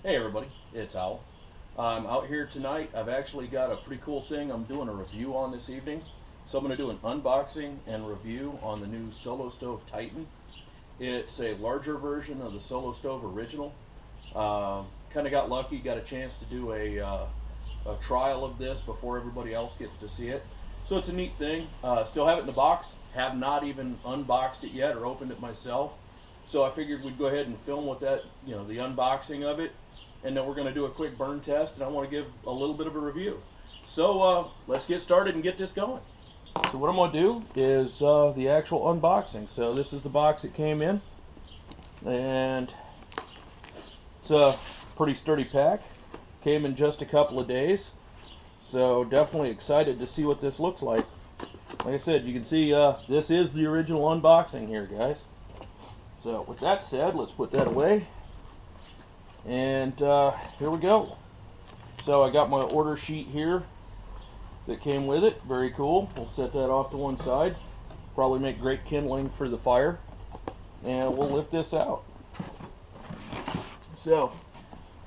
Hey everybody, it's Owl. I'm out here tonight. I've actually got a pretty cool thing I'm doing a review on this evening. So I'm going to do an unboxing and review on the new Solo Stove Titan. It's a larger version of the Solo Stove original. Kind of got lucky, got a chance to do a trial of this before everybody else gets to see it. So it's a neat thing. Still have it in the box. Have not even unboxed it yet or opened it myself. So I figured we'd go ahead and film with that, the unboxing of it, and then we're going to do a quick burn test, and I want to give a little bit of a review. So let's get started and get this going. So what I'm going to do is the actual unboxing. So this is the box it came in, and it's a pretty sturdy pack. Came in just a couple of days, so definitely excited to see what this looks like. Like I said, you can see this is the original unboxing here, guys. So with that said, let's put that away. And here we go. So I got my order sheet here that came with it. Very cool. We'll set that off to one side. Probably make great kindling for the fire. And we'll lift this out. So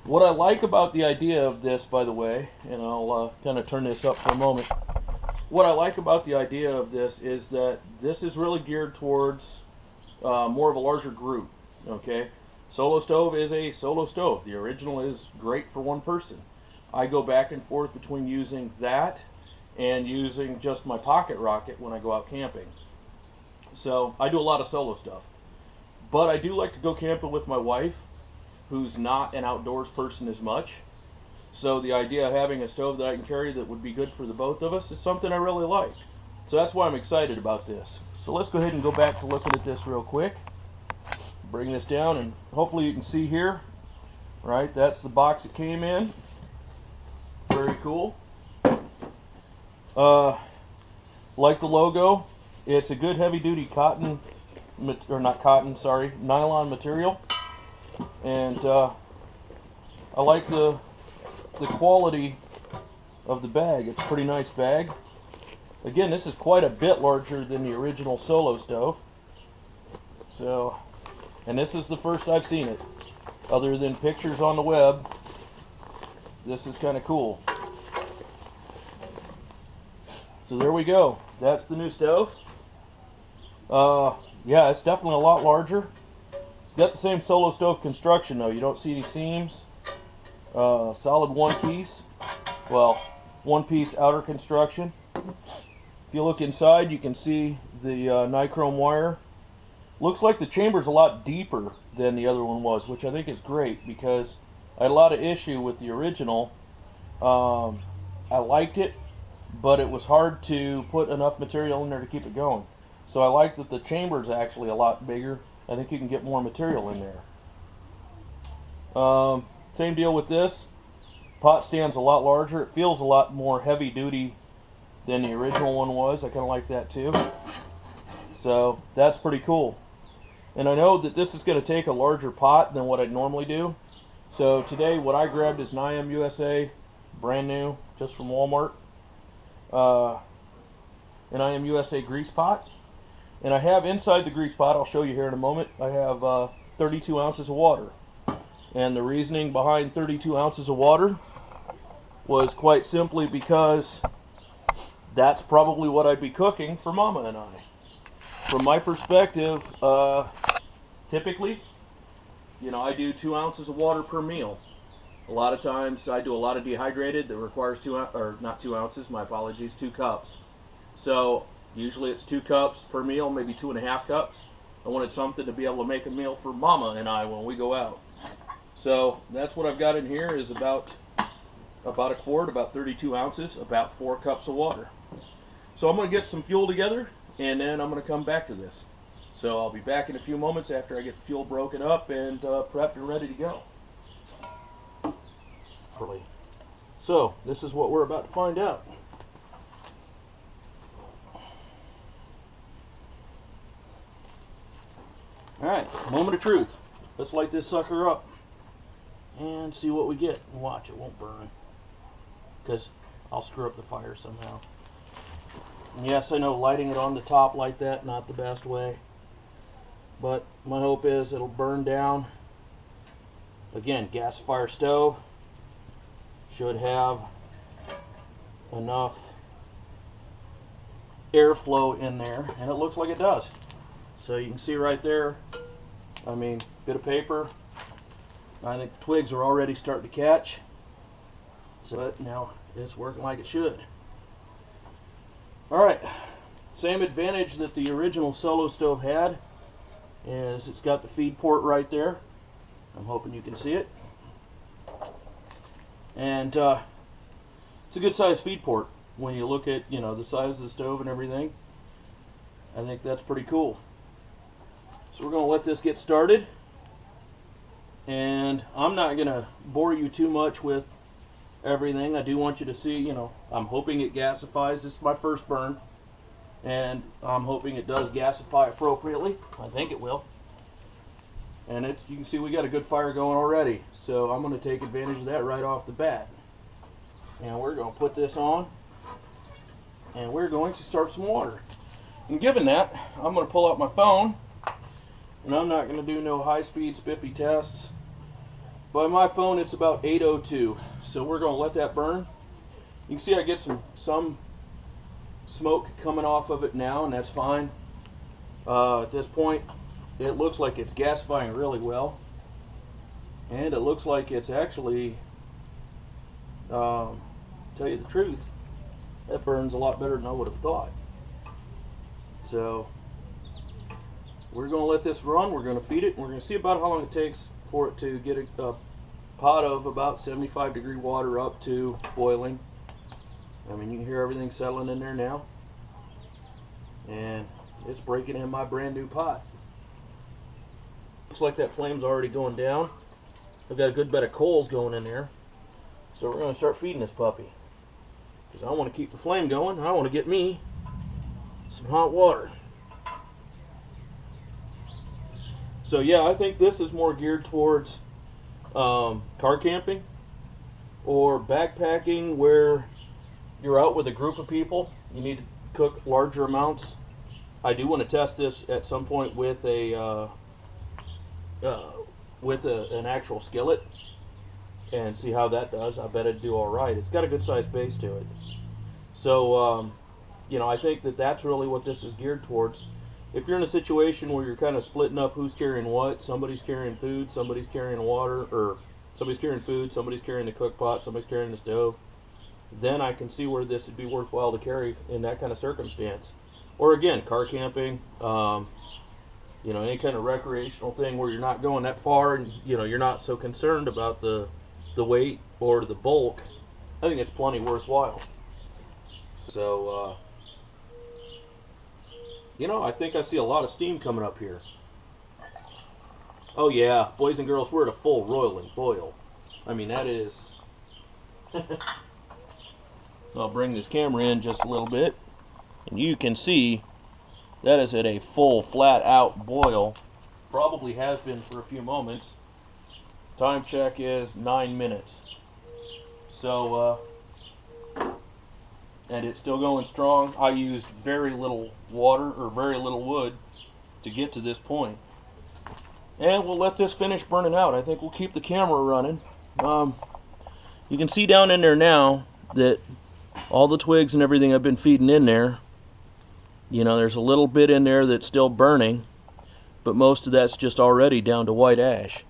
what I like about the idea of this, by the way, and I'll kind of turn this up for a moment. What I like about the idea of this is that this is really geared towards more of a larger group. Okay, Solo Stove is a solo stove. The original is great for one person. I go back and forth between using that and using just my pocket rocket when I go out camping. So I do a lot of solo stuff, but I do like to go camping with my wife, who's not an outdoors person as much. So the idea of having a stove that I can carry that would be good for the both of us is something I really like. So that's why I'm excited about this. So let's go ahead and go back to looking at this real quick. Bring this down, and hopefully you can see here, right? That's the box it came in. Very cool. Like the logo, it's a good heavy-duty cotton, or not cotton, sorry, nylon material. And I like the quality of the bag. It's a pretty nice bag. Again, this is quite a bit larger than the original Solo Stove. So, and this is the first I've seen it. Other than pictures on the web, this is kind of cool. So there we go. That's the new stove. Yeah, it's definitely a lot larger. It's got the same Solo Stove construction though. You don't see any seams. Solid one piece. Well, one piece outer construction. If you look inside, you can see the nichrome wire. Looks like the chamber's a lot deeper than the other one was, which I think is great because I had a lot of issue with the original. I liked it, but it was hard to put enough material in there to keep it going. So I like that the chamber's actually a lot bigger. I think you can get more material in there. Same deal with this. Pot stand's a lot larger. It feels a lot more heavy duty than the original one was. I kind of like that too. So that's pretty cool. And I know that this is going to take a larger pot than what I'd normally do. So today what I grabbed is an IM USA, brand new, just from Walmart. An IM USA grease pot. And I have inside the grease pot, I'll show you here in a moment, I have 32 ounces of water. And the reasoning behind 32 ounces of water was quite simply because that's probably what I'd be cooking for Mama and I. From my perspective, typically, I do 2 ounces of water per meal. A lot of times I do a lot of dehydrated that requires 2 ounces, my apologies, 2 cups. So usually it's 2 cups per meal, maybe 2.5 cups. I wanted something to be able to make a meal for Mama and I when we go out. So that's what I've got in here is about a quart, about 32 ounces, about 4 cups of water. So I'm going to get some fuel together, and then I'm going to come back to this. So I'll be back in a few moments after I get the fuel broken up and prepped and ready to go. So this is what we're about to find out. Alright, moment of truth. Let's light this sucker up and see what we get. Watch, it won't burn, because I'll screw up the fire somehow. And yes, I know lighting it on the top like that, not the best way. But my hope is it'll burn down Again, gasifier stove should have enough airflow in there, and it looks like it does. So you can see right there, I mean, bit of paper. I think the twigs are already starting to catch. So now it's working like it should. Alright, same advantage that the original Solo stove had is it's got the feed port right there. I'm hoping you can see it. And it's a good size feed port when you look at, you know, the size of the stove and everything. I think that's pretty cool. So we're going to let this get started. And I'm not going to bore you too much with everything. I do want you to see, you know, I'm hoping it gasifies. This is my first burn. And I'm hoping it does gasify appropriately. I think it will. And you can see we got a good fire going already. So I'm going to take advantage of that right off the bat. And we're going to put this on. And we're going to start some water. And given that, I'm going to pull out my phone. And I'm not going to do no high-speed spiffy tests. By my phone, it's about 8:02. So we're going to let that burn. You can see I get some smoke coming off of it now, and that's fine. At this point, it looks like it's gasifying really well. And it looks like it's actually, tell you the truth, that burns a lot better than I would have thought. So we're going to let this run. We're going to feed it. And we're going to see about how long it takes for it to get a pot of about 75-degree water up to boiling. I mean, you can hear everything settling in there now. And it's breaking in my brand new pot. Looks like that flame's already going down. I've got a good bit of coals going in there. So we're going to start feeding this puppy. Because I want to keep the flame going. And I want to get me some hot water. So yeah, I think this is more geared towards car camping or backpacking, where you're out with a group of people. You need to cook larger amounts. I do want to test this at some point with an actual skillet and see how that does. I bet it'd do all right. It's got a good sized base to it. So you know, I think that that's really what this is geared towards. If you're in a situation where you're kind of splitting up who's carrying what, somebody's carrying food, somebody's carrying water, or somebody's carrying food, somebody's carrying the cook pot, somebody's carrying the stove, then I can see where this would be worthwhile to carry in that kind of circumstance. Or again, car camping, you know, any kind of recreational thing where you're not going that far and, you know, you're not so concerned about the weight or the bulk. I think it's plenty worthwhile. So, you know, I think I see a lot of steam coming up here. Oh yeah, boys and girls, we're at a full roiling boil. I mean, that is... I'll bring this camera in just a little bit, and you can see that is at a full, flat-out boil. Probably has been for a few moments. Time check is 9 minutes. So, and it's still going strong. I used very little water or very little wood to get to this point. And we'll let this finish burning out. I think we'll keep the camera running. You can see down in there now that all the twigs and everything I've been feeding in there, you know, there's a little bit in there that's still burning, but most of that's just already down to white ash.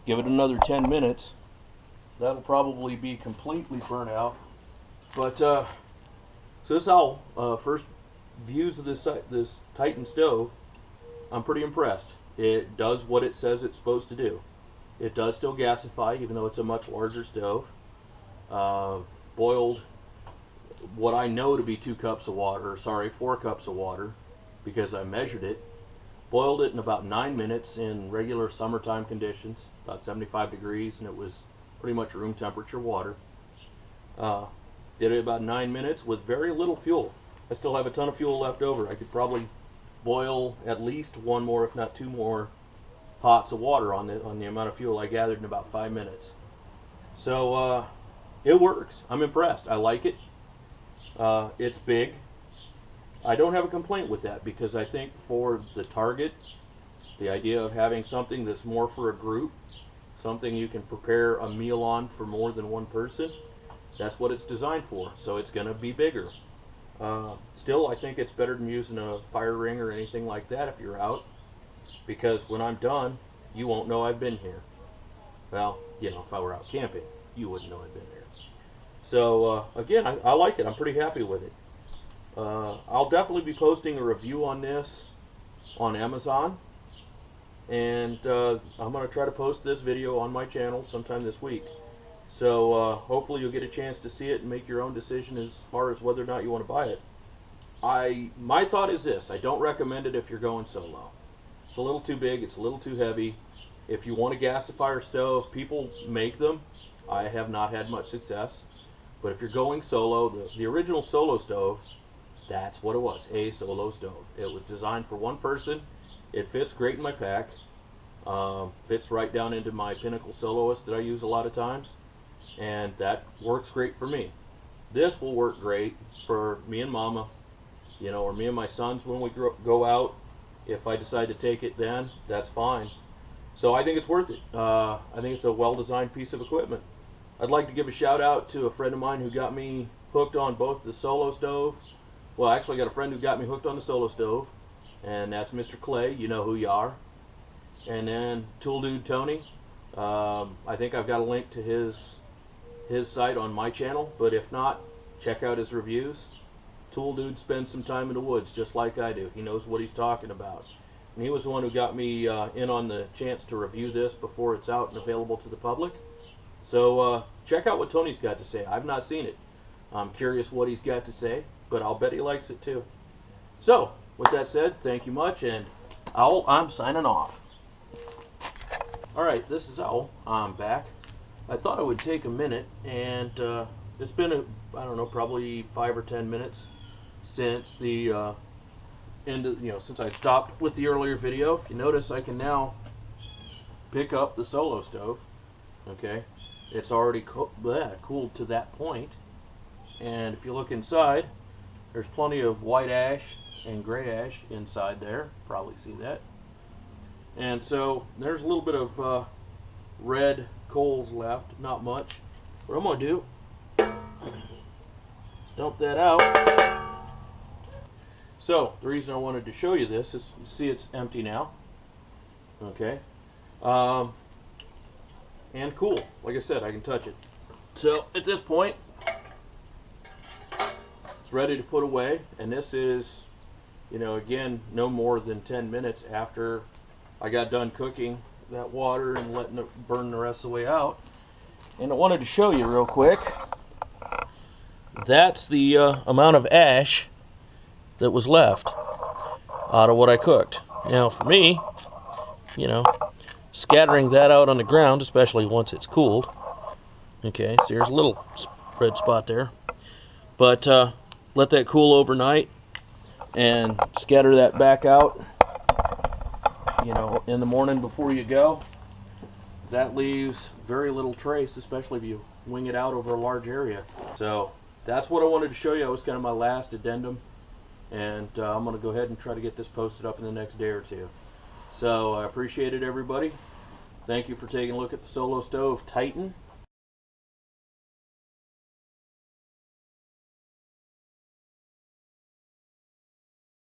Give it another 10 minutes. That'll probably be completely burnt out. But, so this is how first views of this Titan stove. I'm pretty impressed. It does what it says it's supposed to do. It does still gasify, even though it's a much larger stove. Boiled what I know to be 4 cups of water, because I measured it. Boiled it in about 9 minutes in regular summertime conditions, about 75 degrees, and it was pretty much room temperature water. Did it about 9 minutes with very little fuel. I still have a ton of fuel left over. I could probably boil at least 1 more, if not 2 more, pots of water on the amount of fuel I gathered in about 5 minutes. So it works. I'm impressed. I like it. It's big. I don't have a complaint with that, because I think for the target, the idea of having something that's more for a group, something you can prepare a meal on for more than one person. That's what it's designed for, so it's going to be bigger. Still, I think it's better than using a fire ring or anything like that if you're out, because when I'm done, you won't know I've been here. Well, you know, if I were out camping, you wouldn't know I'd been there. So, again, I like it. I'm pretty happy with it. I'll definitely be posting a review on this on Amazon, and I'm going to try to post this video on my channel sometime this week. So hopefully you'll get a chance to see it and make your own decision as far as whether or not you want to buy it. My thought is this: I don't recommend it if you're going solo. It's a little too big, it's a little too heavy. If you want a gasifier stove, people make them. I have not had much success. But if you're going solo, the original Solo Stove, that's what it was, a solo stove. It was designed for one person. It fits great in my pack. Fits right down into my Pinnacle Soloist that I use a lot of times. And that works great for me. This will work great for me and Mama, you know, or me and my sons when we go out. If I decide to take it then, that's fine. So I think it's worth it. I think it's a well-designed piece of equipment. I'd like to give a shout out to a friend of mine who got me hooked on both the Solo Stove. Well, actually I got a friend who got me hooked on the Solo Stove, and that's Mr. Clay. You know who you are. And then Tool Dude Tony. I think I've got a link to his site on my channel, but if not, check out his reviews. Tool Dude spends some time in the woods just like I do. He knows what he's talking about. And he was the one who got me in on the chance to review this before it's out and available to the public. So check out what Tony's got to say. I've not seen it. I'm curious what he's got to say, but I'll bet he likes it too. So, with that said, thank you much, and Owl, I'm signing off. Alright, this is Owl. I'm back. I thought I would take a minute, and it's been, I don't know, probably 5 or 10 minutes since the end of, since I stopped with the earlier video. If you notice, I can now pick up the Solo Stove. Okay, it's already cooled to that point, and if you look inside, there's plenty of white ash and gray ash inside there. Probably see that. And so there's a little bit of red coals left, not much. What I'm going to do is dump that out. So the reason I wanted to show you this is, you see it's empty now. Okay. And cool. Like I said, I can touch it. So at this point, it's ready to put away. And this is, again, no more than 10 minutes after I got done cooking that water and letting it burn the rest of the way out. And I wanted to show you real quick. That's the amount of ash that was left out of what I cooked. Now for me, scattering that out on the ground, especially once it's cooled. Okay, so there's a little red spot there. But let that cool overnight and scatter that back out, in the morning before you go. That leaves very little trace, especially if you wing it out over a large area. So that's what I wanted to show you. That was kind of my last addendum. And I'm going to go ahead and try to get this posted up in the next day or two. So I appreciate it, everybody. Thank you for taking a look at the Solo Stove Titan.